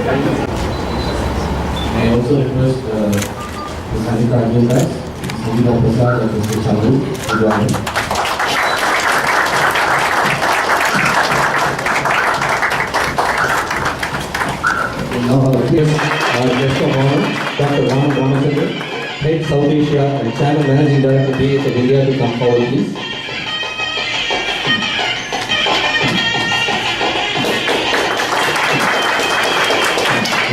I also request Ms. Anita Arjundas, Sangeeta Prasad and Mr. Chandu to join. Now our guest of honor, Dr. Ramachandran, Head South Asia and Channel Managing Director BS of India, to come forward, please.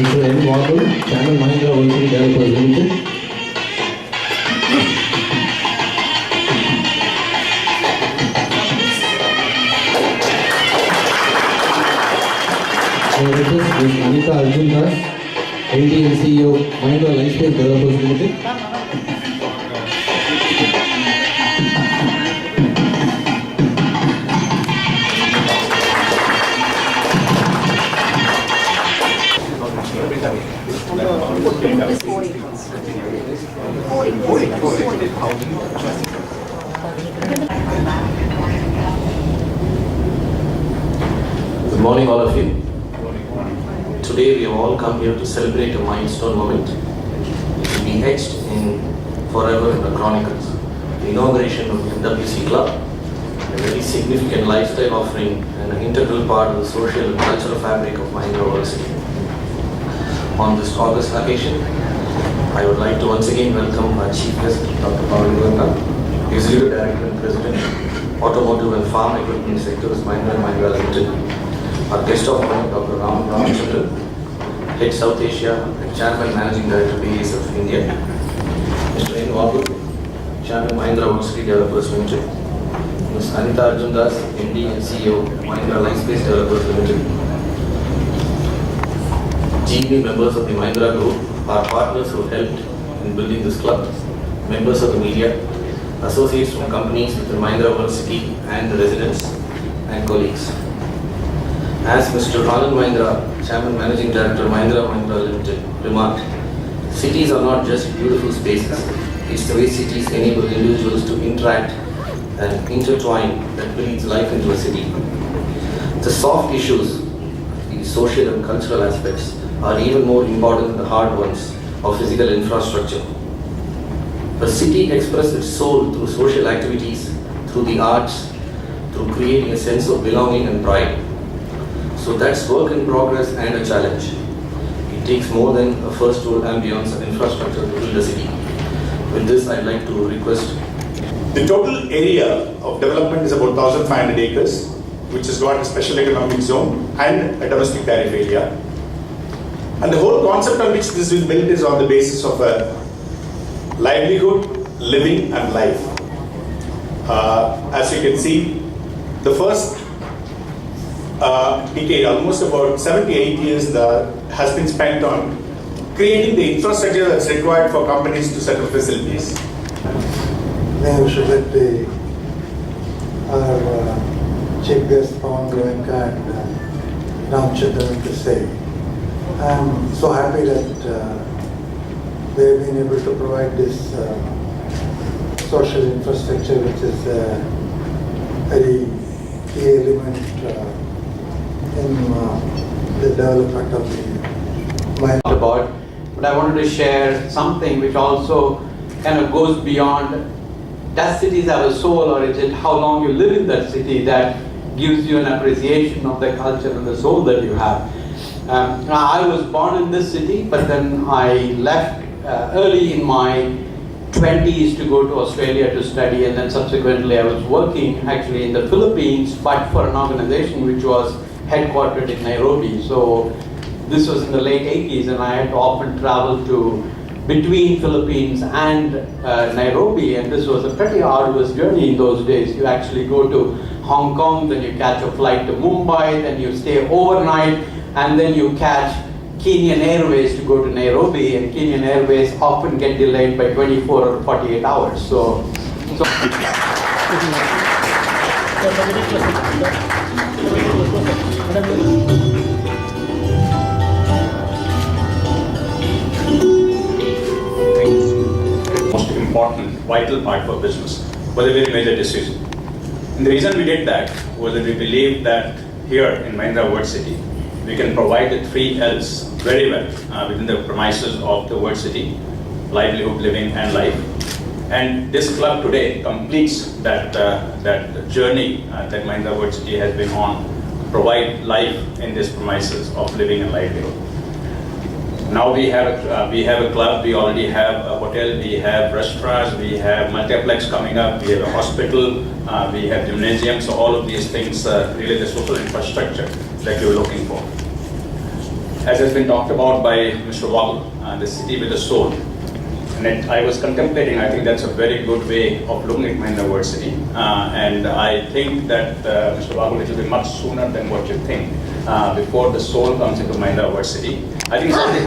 Mr. M. Wagul, Channel Mahindra World Developers Limited. I request Ms. Anita Arjundas, MD and CEO of Mahindra Lifespace Developers Limited. Good morning, all of you. Today we have all come here to celebrate a milestone moment. It will be etched in forever in the chronicles. The inauguration of the MWC Club, a very significant lifestyle offering and an integral part of the social and cultural fabric of Mahindra World City. On this August occasion, I would like to once again welcome our Chief Guest, Dr. Mahindra, Executive Director and President, Automotive and Farm Equipment Sectors, Mahindra Limited. Our guest of honor, Dr. Ramachandran, Head South Asia and Chairman Managing Director BS of India. Mr. N. Wagul, Chairman Mahindra World City Developers Limited. Ms. Anita Arjundas, MD and CEO Mahindra Lifespace Developers Limited. GV members of the Mahindra Group, our partners who helped in building this club, members of the media, associates from companies within Mahindra World City and the residents and colleagues. As Mr. Anand Mahindra, Chairman Managing Director Mahindra Limited, remarked, cities are not just beautiful spaces. It's the way cities enable individuals to interact and intertwine that breathes life into a city. The soft issues, the social and cultural aspects, are even more important than the hard ones of physical infrastructure. A city expresses its soul through social activities, through the arts, through creating a sense of belonging and pride. So that's work in progress and a challenge. It takes more than a first world ambience and infrastructure to build a city. With this, I'd like to request. The total area of development is about 1,500 acres, which has got a special economic zone and a domestic tariff area. And the whole concept on which this is built is on the basis of a livelihood, living and life. As you can see, the first decade, almost about 78 years, has been spent on creating the infrastructure that's required for companies to set up facilities. Then we should let our chief guest, Pawan Goenka and Ramachandran to say. I'm so happy that they've been able to provide this social infrastructure, which is a very key element in the development of the mind. But I wanted to share something which also kind of goes beyond, does cities have a soul, or is it how long you live in that city that gives you an appreciation of the culture and the soul that you have. Now I was born in this city, but then I left early in my 20s to go to Australia to study, and then subsequently I was working actually in the Philippines, but for an organization which was headquartered in Nairobi. So this was in the late 80s, and I had to often travel to between Philippines and Nairobi, and this was a pretty arduous journey in those days. You actually go to Hong Kong, then you catch a flight to Mumbai, then you stay overnight, and then you catch Kenyan Airways to go to Nairobi, and Kenyan Airways often get delayed by 24 or 48 hours. So most important, vital part for business was a very major decision. And the reason we did that was that we believed that here in Mahindra World City, we can provide the 3 L's very well within the premises of the World City: livelihood, living, and life. And this club today completes that journey that Mahindra World City has been on, provide life in this premises of living and livelihood. Now we have a club, we already have a hotel, we have restaurants, we have multiplex coming up, we have a hospital, we have gymnasium. So all of these things, really the social infrastructure that you're looking for. As has been talked about by Mr. Waggle, the city with a soul. And I was contemplating, I think that's a very good way of looking at Mahindra World City. And I think that, Mr. Waggle, it will be much sooner than what you think, before the soul comes into Mahindra World City. I think it's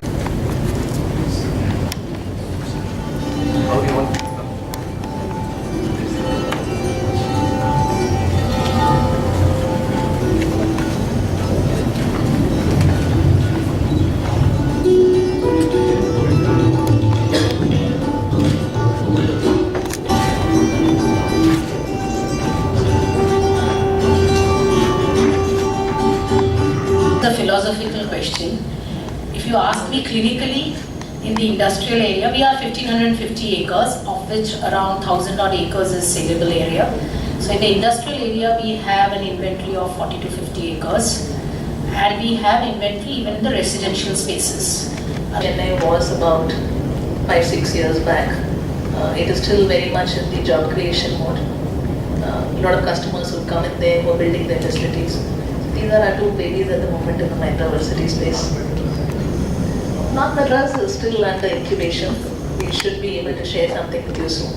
a philosophical question. If you ask me clinically, in the industrial area, we are 1550 acres, of which around 1000 odd acres is saleable area. So in the industrial area, we have an inventory of 40 to 50 acres, and we have inventory even in the residential spaces. Chennai was about 5-6 years back. It is still very much in the job creation mode. A lot of customers will come in there who are building their facilities. These are our 2 babies at the moment in the Mahindra World City space. North Madras is still under incubation. We should be able to share something with you soon.